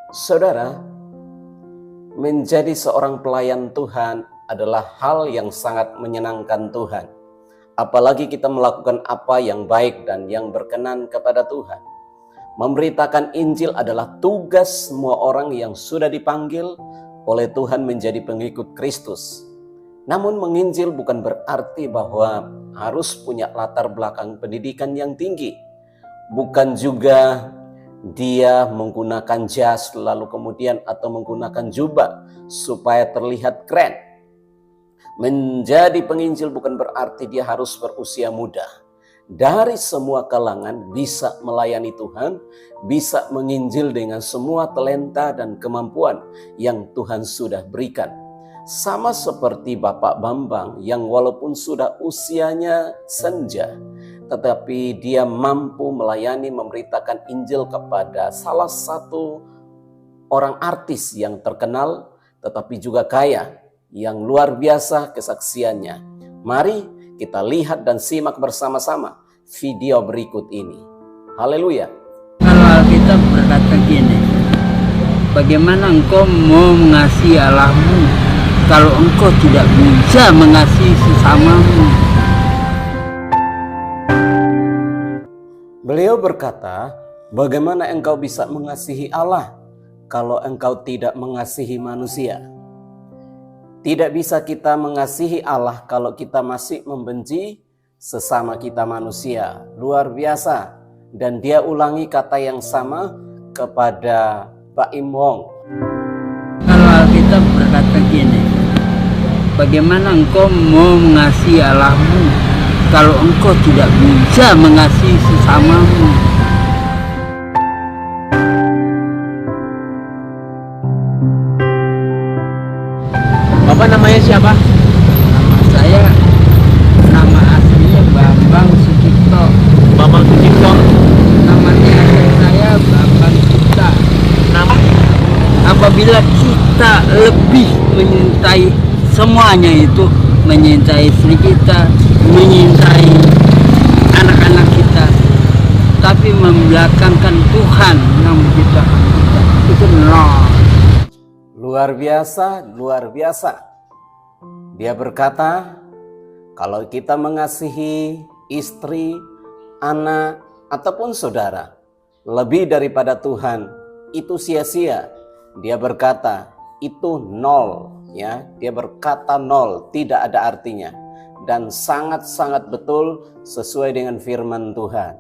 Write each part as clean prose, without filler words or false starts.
Saudara, menjadi seorang pelayan Tuhan adalah hal yang sangat menyenangkan Tuhan. Apalagi kita melakukan apa yang baik dan yang berkenan kepada Tuhan. Memberitakan Injil adalah tugas semua orang yang sudah dipanggil oleh Tuhan menjadi pengikut Kristus. Namun menginjil bukan berarti bahwa harus punya latar belakang pendidikan yang tinggi. Bukan juga dia menggunakan jas lalu kemudian atau menggunakan jubah supaya terlihat keren. Menjadi penginjil bukan berarti dia harus berusia muda. Dari semua kalangan bisa melayani Tuhan, bisa menginjil dengan semua talenta dan kemampuan yang Tuhan sudah berikan. Sama seperti Bapak Bambang yang walaupun sudah usianya senja, tetapi dia mampu melayani memberitakan Injil kepada salah satu orang artis yang terkenal tetapi juga kaya, yang luar biasa kesaksiannya. Mari kita lihat dan simak bersama-sama video berikut ini. Haleluya. Kalau Alkitab berkata gini, bagaimana engkau mau mengasihi Allahmu kalau engkau tidak bisa mengasihi sesamamu? Beliau berkata, bagaimana engkau bisa mengasihi Allah kalau engkau tidak mengasihi manusia? Tidak bisa kita mengasihi Allah kalau kita masih membenci sesama kita manusia. Luar biasa. Dan dia ulangi kata yang sama kepada Pak Im Wong. Kalau Alkitab berkata gini, bagaimana engkau mau mengasihi Allahmu kalau engkau tidak bisa mengasihi sesamamu? Bapak namanya siapa? Nama saya, nama aslinya Bambang Sucipto. Bambang Sucipto. Nama asli saya Bambang Cipta. Nama? Apabila kita lebih menyintai semuanya itu, menyintai istri kita, menyintai anak-anak kita, tapi membelakangkan Tuhan yang menciptakan kita, itu nol. Luar biasa, luar biasa. Dia berkata, kalau kita mengasihi istri, anak, ataupun saudara lebih daripada Tuhan, itu sia-sia. Dia berkata, itu nol. Ya, dia berkata nol, tidak ada artinya. Dan sangat-sangat betul sesuai dengan firman Tuhan.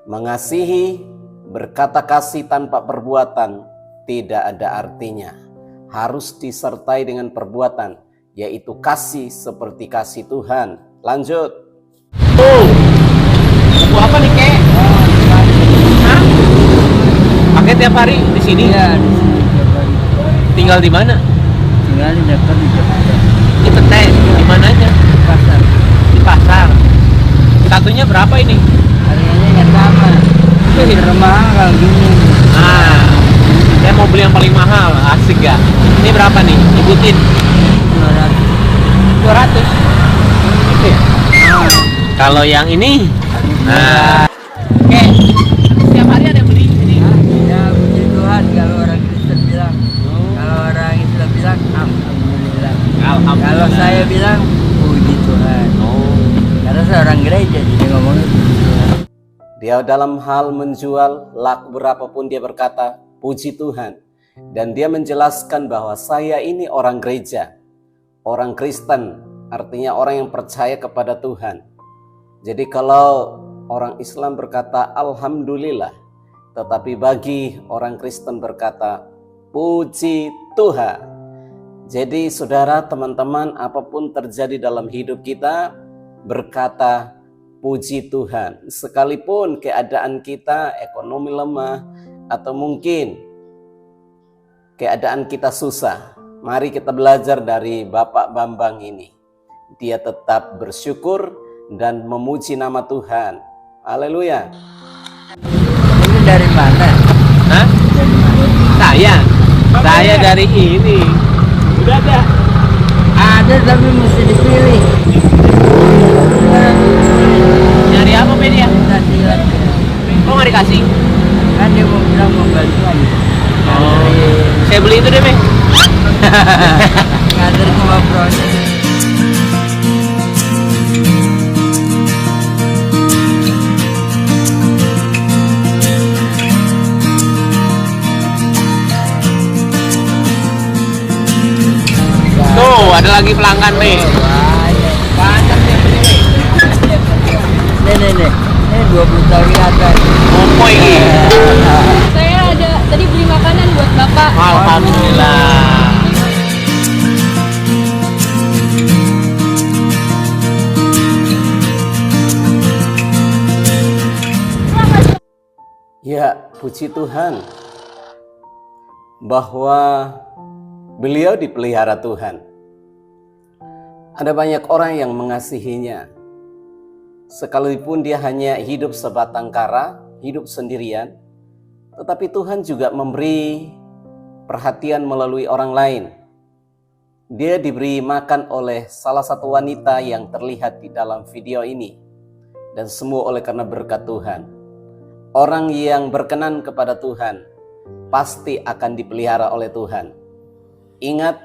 Mengasihi, berkata kasih tanpa perbuatan, tidak ada artinya. Harus disertai dengan perbuatan, yaitu kasih seperti kasih Tuhan. Lanjut. Oh, buku apa nih kek? Hah? Pakai tiap hari di sini? Iya, di sini tiap hari. Tinggal di mana? Tinggal di dekat di Jakarta. Kita teh di mananya? Pasar. Di pasar. Satunya berapa ini? Harganya nggak sama. Mahal kalau gini. Ah, saya mau beli yang paling mahal. Asik gak? Ini berapa nih? Sebutin. 200. Gitu ya? Kalau yang ini, nah, oke. Setiap hari ada yang beli ini. Ya puji Tuhan kalau orang Kristen bilang. Kalau orang Islam bilang alhamdulillah. Alhamdulillah. Kalau saya bilang puji Tuhan. Oh. Karena saya orang gereja jadi ngomongnya puji Tuhan. Dia dalam hal menjual laku berapapun dia berkata, puji Tuhan. Dan dia menjelaskan bahwa saya ini orang gereja, orang Kristen, artinya orang yang percaya kepada Tuhan. Jadi kalau orang Islam berkata alhamdulillah, tetapi bagi orang Kristen berkata puji Tuhan. Jadi saudara, teman-teman, apapun terjadi dalam hidup kita, berkata puji Tuhan. Sekalipun keadaan kita ekonomi lemah atau mungkin keadaan kita susah, mari kita belajar dari Bapak Bambang ini. Dia tetap bersyukur dan memuji nama Tuhan. Haleluya. Ini dari mana? Hah? Dari mana? Saya dari ini. Udah ada. Ada tapi mesti dipilih. Nyari apa media? Kita silat. Kok nggak dikasih? Kan dia mau bilang mau bantuan. Oh. Ngatur cuma proses. Tuh, ada lagi pelanggan nih. Banyak nih beli nih. Nih. Ini 20 tahun ke atas. Opo ini. Saya ada tadi beli makanan buat Bapak. Alhamdulillah. Ya, puji Tuhan bahwa beliau dipelihara Tuhan. Ada banyak orang yang mengasihinya. Sekalipun dia hanya hidup sebatang kara, hidup sendirian, tetapi Tuhan juga memberi perhatian melalui orang lain. Dia diberi makan oleh salah satu wanita yang terlihat di dalam video ini. Dan semua oleh karena berkat Tuhan. Orang yang berkenan kepada Tuhan pasti akan dipelihara oleh Tuhan. Ingat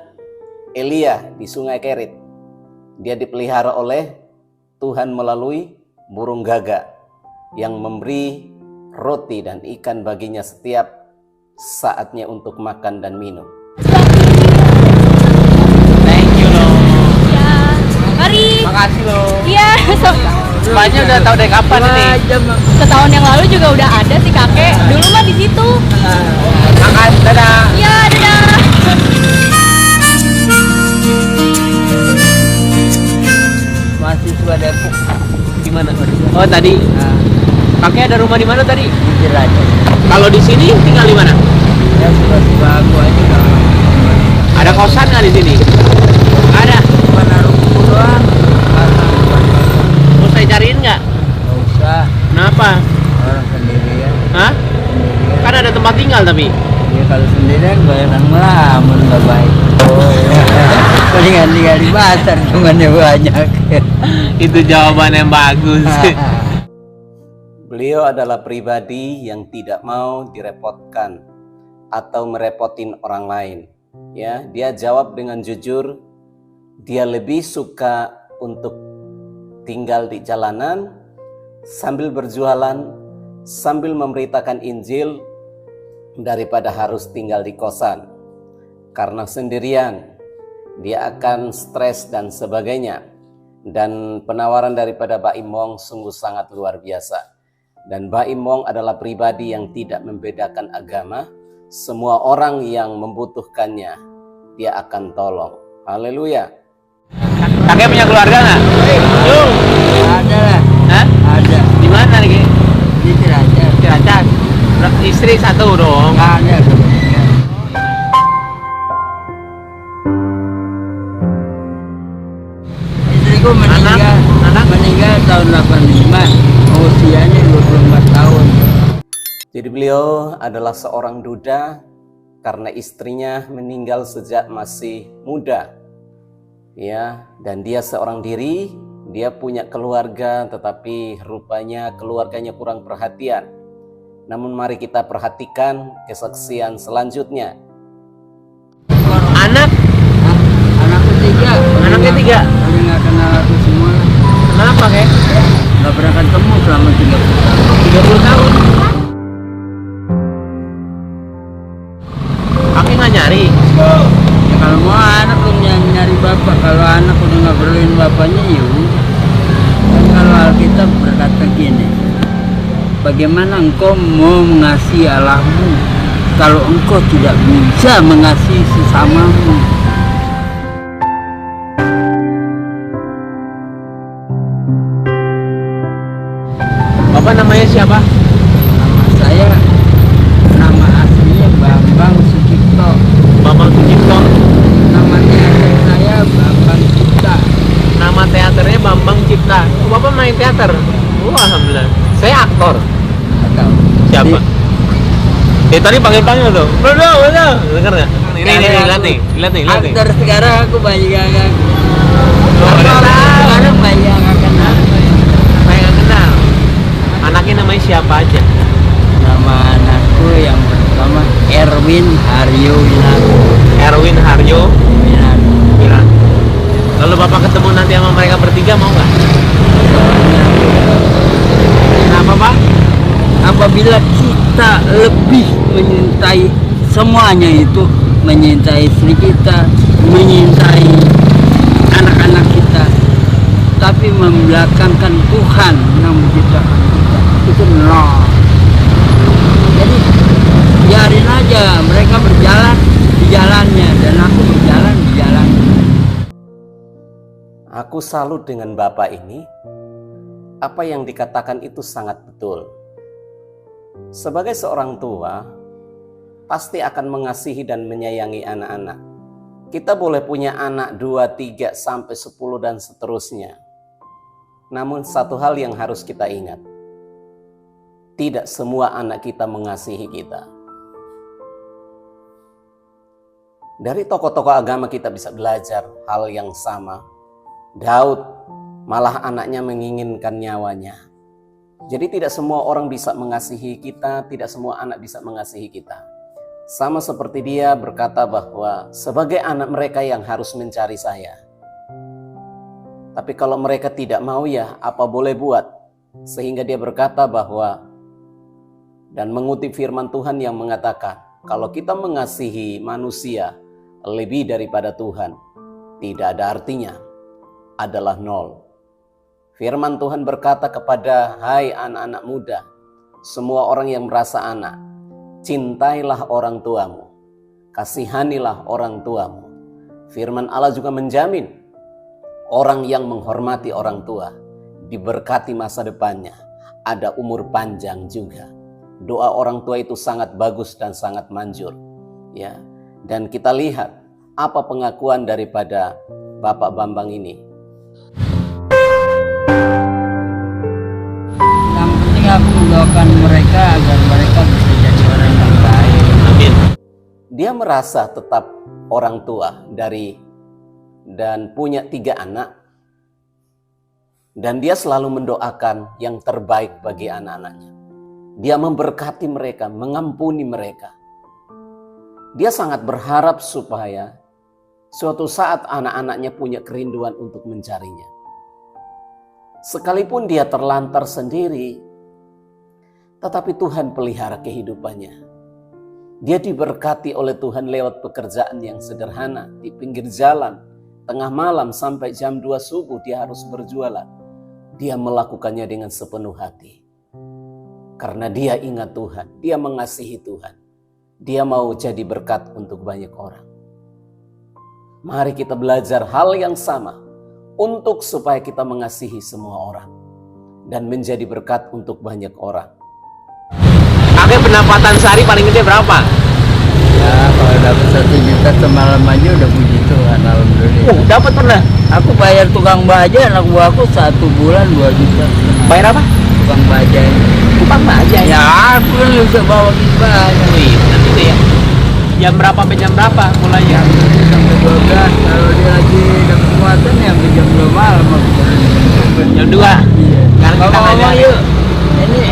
Elia di Sungai Kerit. Dia dipelihara oleh Tuhan melalui burung gagak yang memberi roti dan ikan baginya setiap saatnya untuk makan dan minum. Thank you loh. Ya, mari. Makasih loh. Iya, Banyak udah tahu dari kapan ini? setahun yang lalu juga udah ada sih kakek. Dulu mah di situ. Makasih, dadah. Iya, dadah. Mahasiswa Depok. Di mana? Oh, tadi. Kakek ada rumah di mana tadi? Di Cilacap. Kalau di sini tinggal di mana? Ya sudah aku aja kalau Ada kosan nggak di sini? Ada. cuma naruh buku doang. Mau saya cariin nggak? Nggak usah. Kenapa? Orang sendirian. Hah? Sendirian. Kan ada tempat tinggal tapi. Ya kalau sendirian bayar ngelamun nggak baik. Oh ya. Palingan tinggal di pasar cumannya banyak. Itu jawaban yang bagus. Beliau adalah pribadi yang tidak mau direpotkan atau merepotin orang lain. Ya, dia jawab dengan jujur. Dia lebih suka untuk tinggal di jalanan sambil berjualan, sambil memberitakan Injil daripada harus tinggal di kosan. Karena sendirian, dia akan stres dan sebagainya. Dan penawaran daripada Mbak Imong sungguh sangat luar biasa. Dan Mbak Imong adalah pribadi yang tidak membedakan agama. Semua orang yang membutuhkannya, dia akan tolong. Haleluya. Kakek punya keluarga nggak? Yuk. Ada lah. Hah? Ada. Di mana nih? Di Cilacap. Cilacap. Istri satu dong. Ada. Istriku meninggal tahun 85, usianya 24 tahun. Jadi beliau adalah seorang duda karena istrinya meninggal sejak masih muda. Ya, dan dia seorang diri, dia punya keluarga tetapi rupanya keluarganya kurang perhatian. Namun mari kita perhatikan kesaksian selanjutnya. Anak? Anakku 3. Anaknya 3? Tapi nggak kenal aku semua. Kenapa kek? Nggak pernah ketemu selama 30 tahun. 30 tahun. Kakek nggak nyari? Ya, kalau mau anak lu nyari bapak, kalau anak udah nggak perluin bapaknya ya udah. Dan kalau Alkitab berkata gini, bagaimana engkau mau mengasihi Allahmu kalau engkau tidak bisa mengasihi sesamamu? Bapak namanya siapa? Nama saya, nama aslinya Bambang Sucipto. Bambang Sucipto. Nama teater saya Bambang Cipta. Nama teaternya Bambang Cipta. Oh, Bapak main teater? Alhamdulillah. Saya aktor. Atau Siapa? Tadi panggil-panggil tuh. Bro. Dengar nggak? Ini lihat nih. aktor sekarang aku banyak yang nggak Oh, sekarang banyak yang nggak kenal. saya nggak kenal. Anaknya namanya siapa aja? Nama anakku yang pertama Erwin Haryo Winarko. Erwin Haryo Wiranto. Kalau Bapak ketemu nanti sama mereka bertiga mau nggak? Kenapa Pak? Apabila kita lebih menyintai semuanya itu, menyintai istri kita, menyintai anak-anak kita, tapi membelakangkan Tuhan yang menciptakan kita, itu nol. Jadi biarin aja mereka berjalan di jalannya dan aku berjalan di jalannya. Aku salut dengan Bapak ini. Apa yang dikatakan itu sangat betul. Sebagai seorang tua, pasti akan mengasihi dan menyayangi anak-anak. Kita boleh punya anak 2, 3, sampai 10 dan seterusnya. Namun satu hal yang harus kita ingat. Tidak semua anak kita mengasihi kita. Dari tokoh-tokoh agama kita bisa belajar hal yang sama. Daud malah anaknya menginginkan nyawanya. Jadi tidak semua orang bisa mengasihi kita, tidak semua anak bisa mengasihi kita. Sama seperti dia berkata bahwa sebagai anak mereka yang harus mencari saya. Tapi kalau mereka tidak mau ya apa boleh buat. Sehingga dia berkata bahwa dan mengutip firman Tuhan yang mengatakan kalau kita mengasihi manusia lebih daripada Tuhan, tidak ada artinya, adalah nol. Firman Tuhan berkata kepada hai anak-anak muda, semua orang yang merasa anak, cintailah orang tuamu, kasihanilah orang tuamu. Firman Allah juga menjamin orang yang menghormati orang tua diberkati masa depannya, ada umur panjang juga. Doa orang tua itu sangat bagus dan sangat manjur, ya. Dan kita lihat apa pengakuan daripada Bapak Bambang ini. Yang penting aku mendoakan mereka agar mereka bisa jadi orang yang baik. Amin. Dia merasa tetap orang tua dan punya 3 anak. Dan dia selalu mendoakan yang terbaik bagi anak-anaknya. Dia memberkati mereka, mengampuni mereka. Dia sangat berharap supaya suatu saat anak-anaknya punya kerinduan untuk mencarinya. Sekalipun dia terlantar sendiri, tetapi Tuhan pelihara kehidupannya. Dia diberkati oleh Tuhan lewat pekerjaan yang sederhana di pinggir jalan, tengah malam sampai jam 2 subuh dia harus berjualan. Dia melakukannya dengan sepenuh hati. Karena dia ingat Tuhan, dia mengasihi Tuhan. Dia mau jadi berkat untuk banyak orang. Mari kita belajar hal yang sama untuk supaya kita mengasihi semua orang dan menjadi berkat untuk banyak orang. Kakek pendapatan sehari paling gede berapa? Ya kalau dapat 1 juta semalam aja udah puji Tuhan, alhamdulillah. Dapat pernah? Aku bayar tukang baja anak buahku 1 bulan 2 juta. Bayar apa? Tukang baja. Tukang baja Ya aku kan bisa bawa banyak. Wih, nanti deh ya. Jam berapa sampai jam berapa mulainya? Sampai 12. Kalau dia lagi dapat muatan ya sampai jam 2 malam aku jalan. Jam 2. Iya. Sekarang kita Ngomong ngajak. yuk. Ini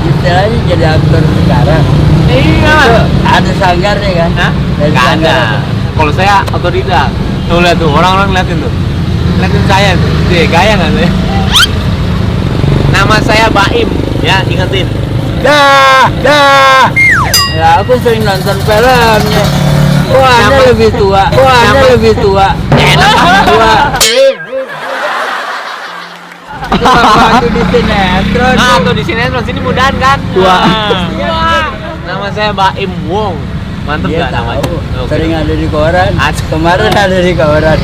istilahnya jadi aktor sekarang. Iya lah. Ada sanggarnya kan? Hah? Dari Gak ada. sanggar. Kalau saya otodidak. Tuh lihat tuh, orang-orang ngeliatin tuh. Ngeliatin saya tuh. Deh, gaya gak saya? Nama saya Baim, ya ingetin. Dah. Ya aku sering nonton filmnya. Wah, Anda Siapa? lebih tua. Wah, Anda Siapa? lebih tua. Enak Tua. Itu waktu di sinetron. Nah, tuh di sini mudahan kan? Tua. Wah. Nama saya Baim Wong. Mantep Dia gak namanya? tahu. Oke. Sering ada di koran. Asik. Kemarin ada di koran.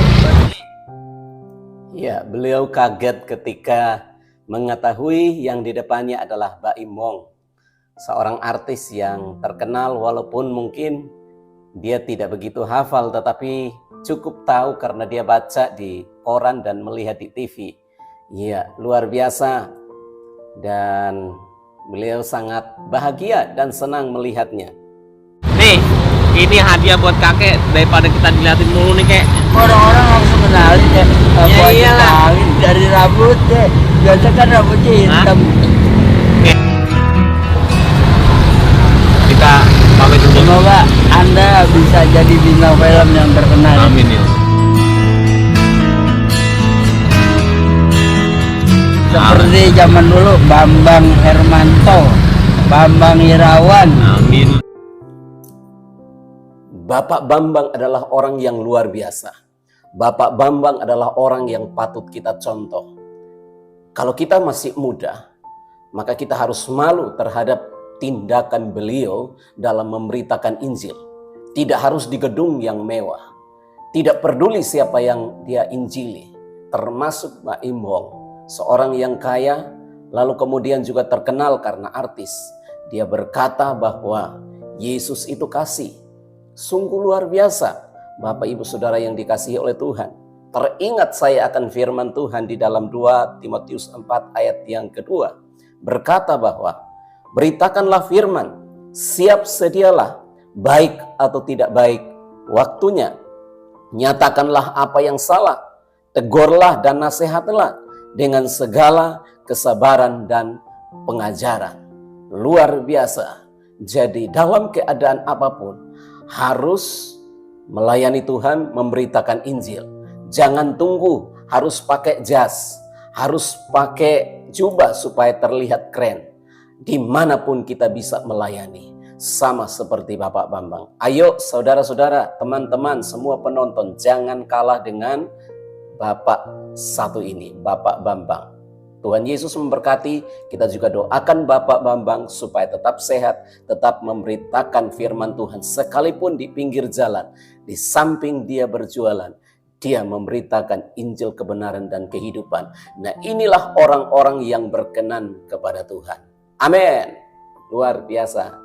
Ya, beliau kaget ketika mengetahui yang di depannya adalah Baim Wong, seorang artis yang terkenal walaupun mungkin dia tidak begitu hafal, tetapi cukup tahu karena dia baca di koran dan melihat di TV. Iya, luar biasa. Dan beliau sangat bahagia dan senang melihatnya. Nih, ini hadiah buat kakek daripada kita diliatin mulu nih kek. Orang-orang langsung kenalin ya. Ya iyalah. Kenalin dari rambut deh. Biasa kan rambutnya hitam. Kita pamit dulu. Semoga Anda juga bisa jadi bintang film yang terkenal. Amin ya. Seperti zaman dulu Bambang Hermanto, Bambang Irawan. Amin. Bapak Bambang adalah orang yang luar biasa. Bapak Bambang adalah orang yang patut kita contoh. Kalau kita masih muda, maka kita harus malu terhadap tindakan beliau dalam memberitakan Injil. Tidak harus di gedung yang mewah. Tidak peduli siapa yang dia injili, termasuk Mbak Imbong, seorang yang kaya, lalu kemudian juga terkenal karena artis. Dia berkata bahwa Yesus itu kasih. Sungguh luar biasa, Bapak Ibu Saudara yang dikasihi oleh Tuhan. Teringat saya akan firman Tuhan di dalam 2 Timotius 4 ayat yang kedua. Berkata bahwa, beritakanlah firman, siap sedialah, baik atau tidak baik waktunya. Nyatakanlah apa yang salah, tegurlah dan nasihatlah dengan segala kesabaran dan pengajaran. Luar biasa. Jadi dalam keadaan apapun, harus melayani Tuhan, memberitakan Injil. Jangan tunggu harus pakai jas, harus pakai jubah supaya terlihat keren. Dimanapun kita bisa melayani, sama seperti Bapak Bambang. Ayo saudara-saudara, teman-teman, semua penonton, jangan kalah dengan Bapak satu ini, Bapak Bambang. Tuhan Yesus memberkati, kita juga doakan Bapak Bambang supaya tetap sehat, tetap memberitakan firman Tuhan. Sekalipun di pinggir jalan, di samping dia berjualan, dia memberitakan Injil kebenaran dan kehidupan. Nah, inilah orang-orang yang berkenan kepada Tuhan. Amin. Luar biasa.